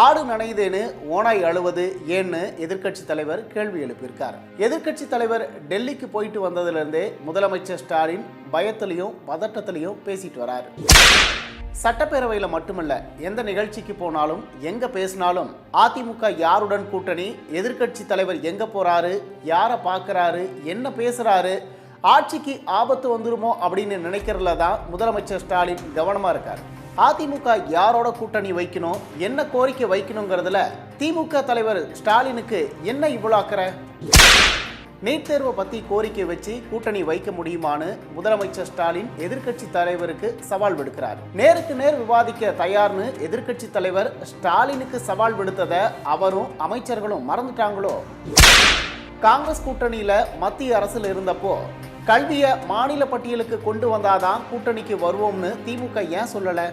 ஆடு நனையுதேன்னு ஓனாய் அழுவது ஏன்னு எதிர்க்கட்சி தலைவர் கேள்வி எழுப்பியிருக்கார். எதிர்க்கட்சி தலைவர் டெல்லிக்கு போயிட்டு வந்ததுலேருந்தே முதலமைச்சர் ஸ்டாலின் பயத்திலையும் பதட்டத்திலையும் பேசிட்டு வராரு. சட்டப்பேரவையில் மட்டுமல்ல, எந்த நிகழ்ச்சிக்கு போனாலும் எங்க பேசினாலும் அதிமுக யாருடன் கூட்டணி, எதிர்க்கட்சி தலைவர் எங்க போறாரு, யாரை பார்க்கறாரு, என்ன பேசுறாரு, ஆட்சிக்கு ஆபத்து வந்துருமோ அப்படின்னு நினைக்கிறதுல தான் முதலமைச்சர் ஸ்டாலின் கவனமா இருக்கார். அதிமுக யாரோட கூட்டணி வைக்கணும், என்ன கோரிக்கை வைக்கணுங்கிறதுல திமுக தலைவர் ஸ்டாலினுக்கு என்ன இவ்வளோ அக்கறை? நீட் தேர்வை பற்றி கோரிக்கை வச்சு கூட்டணி வைக்க முடியுமான்னு முதலமைச்சர் ஸ்டாலின் எதிர்க்கட்சி தலைவருக்கு சவால் விடுக்கிறார். நேருக்கு நேர் விவாதிக்க தயார்னு எதிர்க்கட்சி தலைவர் ஸ்டாலினுக்கு சவால் விடுத்ததை அவரும் அமைச்சர்களும் மறந்துட்டாங்களோ? காங்கிரஸ் கூட்டணியில் மத்திய அரசில் இருந்தப்போ கல்வியை மாநில பட்டியலுக்கு கொண்டு வந்தாதான் கூட்டணிக்கு வருவோம்னு திமுக ஏன் சொல்லலை?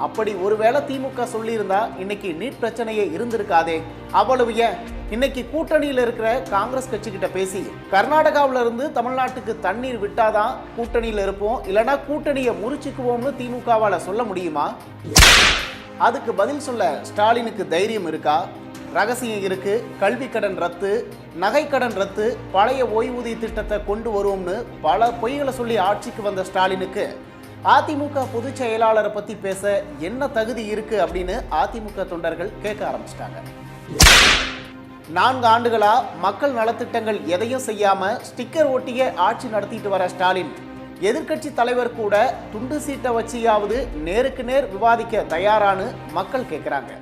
அப்படி ஒருவேளை திமுக சொல்லியிருந்தா இன்னைக்கு நீட் பிரச்சனையே இருந்திருக்காதே. அவ்வளவு ஏன் இன்னைக்கு கூட்டணியில் இருக்கிற காங்கிரஸ் கட்சிக்கிட்ட பேசி கர்நாடகாவில இருந்து தமிழ்நாட்டுக்கு தண்ணீர் விட்டாதான் கூட்டணியில் இருப்போம், இல்லைன்னா கூட்டணியை முறிச்சுக்குவோம்னு திமுகவால சொல்ல முடியுமா? அதுக்கு பதில் சொல்ல ஸ்டாலினுக்கு தைரியம் இருக்கா? ரகசியம் இருக்கு. கல்வி கடன் ரத்து, நகை கடன் ரத்து, பழைய ஓய்வூதிய திட்டத்தை கொண்டு வருவோம்னு பல பொய்களை சொல்லி ஆட்சிக்கு வந்த ஸ்டாலினுக்கு அதிமுக பொதுச் செயலாளரை பத்தி பேச என்ன தகுதி இருக்கு அப்படின்னு அதிமுக தொண்டர்கள் கேட்க ஆரம்பிச்சிட்டாங்க. 4 ஆண்டுகளா மக்கள் நலத்திட்டங்கள் எதையும் செய்யாம ஸ்டிக்கர் ஒட்டியே ஆட்சி நடத்திட்டு வர ஸ்டாலின் எதிர்க்கட்சி தலைவர் கூட துண்டு சீட்டை வச்சியாவது நேருக்கு நேர் விவாதிக்க தயாரானு மக்கள் கேட்கிறாங்க.